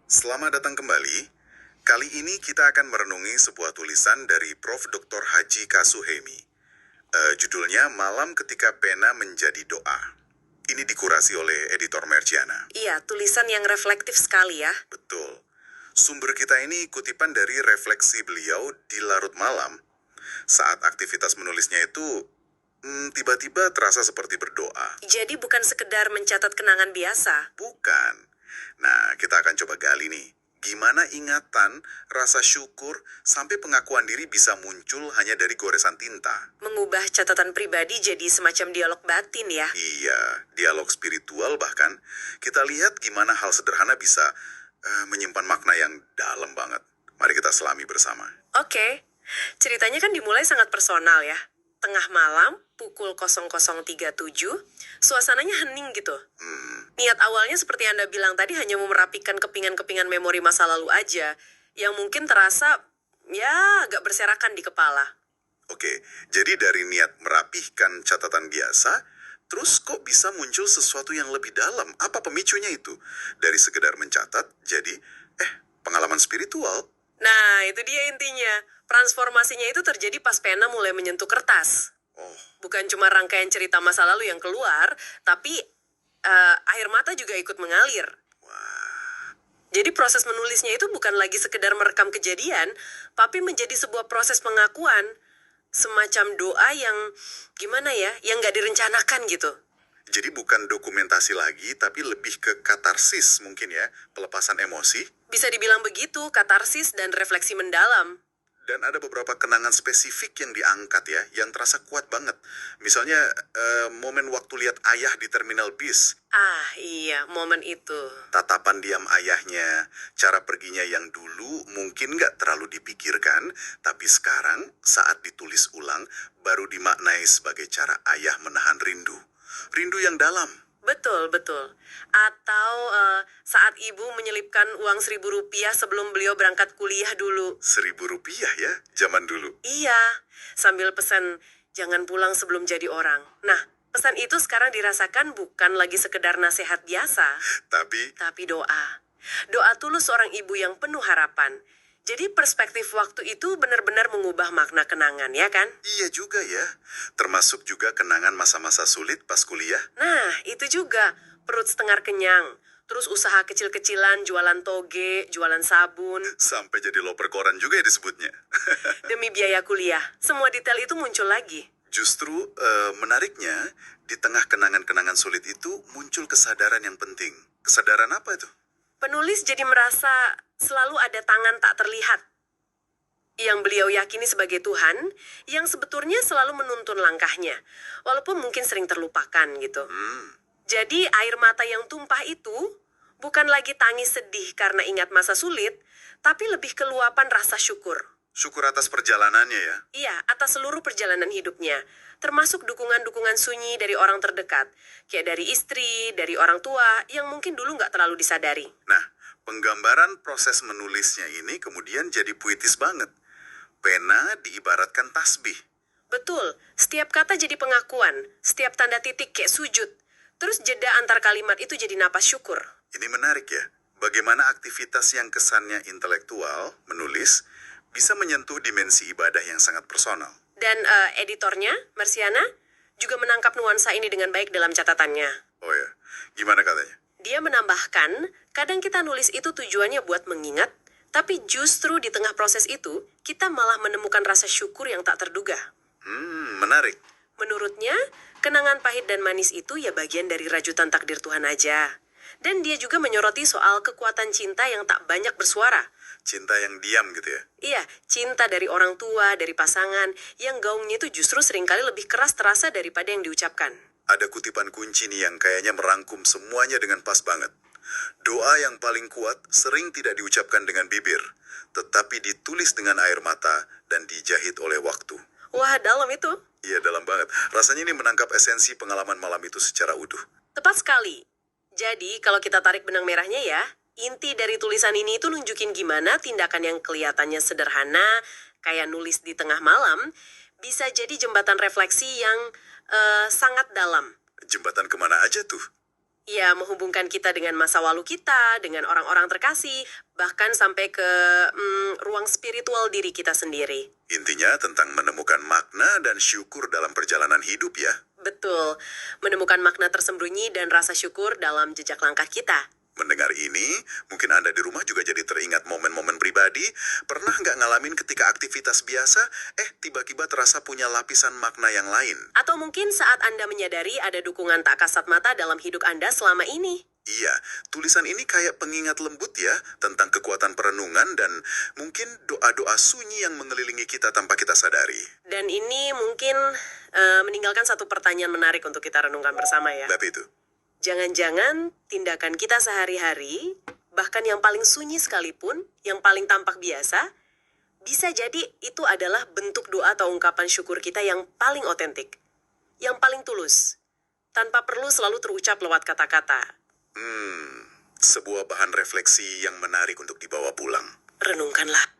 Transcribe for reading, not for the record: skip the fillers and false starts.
Selamat datang kembali. Kali ini kita akan merenungi sebuah tulisan dari Prof. Dr. Haji Kasuhemi. Judulnya Malam Ketika Pena Menjadi Doa. Ini dikurasi oleh editor Merciana. Iya, tulisan yang reflektif sekali ya. Betul. Sumber kita ini kutipan dari refleksi beliau di larut malam. Saat aktivitas menulisnya itu tiba-tiba terasa seperti berdoa. Jadi bukan sekedar mencatat kenangan biasa. Bukan. Nah, kita akan coba gali nih. Gimana ingatan, rasa syukur, sampai pengakuan diri bisa muncul hanya dari goresan tinta. Mengubah catatan pribadi jadi semacam dialog batin ya. Iya, dialog spiritual bahkan. Kita lihat gimana hal sederhana bisa menyimpan makna yang dalam banget. Mari kita selami bersama. Oke, ceritanya kan dimulai sangat personal ya. Tengah malam, pukul 00.37, suasananya hening gitu. Niat awalnya seperti Anda bilang tadi hanya mau merapikan kepingan-kepingan memori masa lalu aja, yang mungkin terasa ya agak berserakan di kepala. Oke, jadi dari niat merapihkan catatan biasa, terus kok bisa muncul sesuatu yang lebih dalam? Apa pemicunya itu? Dari sekedar mencatat, jadi pengalaman spiritual. Nah, itu dia intinya. Transformasinya itu terjadi pas pena mulai menyentuh kertas. Oh, Bukan cuma rangkaian cerita masa lalu yang keluar, tapi air mata juga ikut mengalir. Jadi proses menulisnya itu bukan lagi sekedar merekam kejadian, tapi menjadi sebuah proses pengakuan. Semacam doa yang, gimana ya, yang gak direncanakan gitu. jadi bukan dokumentasi lagi, tapi lebih ke katarsis mungkin ya, pelepasan emosi. Bisa dibilang begitu, katarsis dan refleksi mendalam. Dan ada beberapa kenangan spesifik yang diangkat ya, yang terasa kuat banget. Misalnya momen waktu lihat ayah di terminal bis, Ah iya, momen itu. tatapan diam ayahnya, cara perginya yang dulu mungkin nggak terlalu dipikirkan, tapi sekarang saat ditulis ulang baru dimaknai sebagai cara ayah menahan rindu. Rindu yang dalam. Betul, betul. Atau saat ibu menyelipkan uang Rp1.000 sebelum beliau berangkat kuliah dulu. Rp1.000 ya, zaman dulu. Iya, sambil pesan jangan pulang sebelum jadi orang. Nah, pesan itu sekarang dirasakan bukan lagi sekedar nasihat biasa, Tapi tapi doa. Doa tulus seorang ibu yang penuh harapan. Jadi perspektif waktu itu benar-benar mengubah makna kenangan, ya kan? iya juga ya, termasuk juga kenangan masa-masa sulit pas kuliah. Nah, itu juga. Perut setengah kenyang. Terus usaha kecil-kecilan, jualan toge, jualan sabun. Sampai jadi loper koran juga ya disebutnya. Demi biaya kuliah. Semua detail itu muncul lagi. Justru menariknya, di tengah kenangan-kenangan sulit itu muncul kesadaran yang penting. Kesadaran apa itu? Penulis jadi merasa selalu ada tangan tak terlihat yang beliau yakini sebagai Tuhan, yang sebetulnya selalu menuntun langkahnya, walaupun mungkin sering terlupakan gitu. Jadi air mata yang tumpah itu bukan lagi tangis sedih karena ingat masa sulit, tapi lebih ke luapan rasa syukur. Syukur atas perjalanannya ya. Iya, atas seluruh perjalanan hidupnya, termasuk dukungan-dukungan sunyi dari orang terdekat, kayak dari istri, dari orang tua, yang mungkin dulu nggak terlalu disadari. Nah, penggambaran proses menulisnya ini kemudian jadi puitis banget. Pena diibaratkan tasbih. Betul, setiap kata jadi pengakuan, setiap tanda titik kayak sujud. Terus jeda antar kalimat itu jadi napas syukur. Ini menarik ya, bagaimana aktivitas yang kesannya intelektual, menulis, bisa menyentuh dimensi ibadah yang sangat personal. Dan editornya, Marciana, juga menangkap nuansa ini dengan baik dalam catatannya. Oh ya, gimana katanya? Dia menambahkan, kadang kita nulis itu tujuannya buat mengingat, tapi justru di tengah proses itu, kita malah menemukan rasa syukur yang tak terduga. Menarik. Menurutnya, kenangan pahit dan manis itu ya bagian dari rajutan takdir Tuhan aja. Dan dia juga menyoroti soal kekuatan cinta yang tak banyak bersuara. Cinta yang diam gitu ya. Iya, cinta dari orang tua, dari pasangan, yang gaungnya itu justru seringkali lebih keras terasa daripada yang diucapkan. Ada kutipan kunci nih yang kayaknya merangkum semuanya dengan pas banget. Doa yang paling kuat sering tidak diucapkan dengan bibir, tetapi ditulis dengan air mata dan dijahit oleh waktu. Wah, dalam itu. Iya, dalam banget. Rasanya ini menangkap esensi pengalaman malam itu secara utuh. Tepat sekali. Jadi, kalau kita tarik benang merahnya ya, inti dari tulisan ini itu nunjukin gimana tindakan yang kelihatannya sederhana, kayak nulis di tengah malam, bisa jadi jembatan refleksi yang sangat dalam. Jembatan kemana aja tuh? Ya, menghubungkan kita dengan masa lalu kita, dengan orang-orang terkasih, bahkan sampai ke ruang spiritual diri kita sendiri. Intinya tentang menemukan makna dan syukur dalam perjalanan hidup ya. Betul, menemukan makna tersembunyi dan rasa syukur dalam jejak langkah kita. Mendengar ini, mungkin Anda di rumah juga jadi teringat momen-momen pribadi. Pernah nggak ngalamin ketika aktivitas biasa, tiba-tiba terasa punya lapisan makna yang lain? Atau mungkin saat Anda menyadari ada dukungan tak kasat mata dalam hidup Anda selama ini. Iya, tulisan ini kayak pengingat lembut ya, tentang kekuatan perenungan dan mungkin doa-doa sunyi yang mengelilingi kita tanpa kita sadari. Dan ini mungkin meninggalkan satu pertanyaan menarik untuk kita renungkan bersama ya. Bab itu. Jangan-jangan tindakan kita sehari-hari, bahkan yang paling sunyi sekalipun, yang paling tampak biasa, bisa jadi itu adalah bentuk doa atau ungkapan syukur kita yang paling otentik, yang paling tulus, tanpa perlu selalu terucap lewat kata-kata. Sebuah bahan refleksi yang menarik untuk dibawa pulang. Renungkanlah.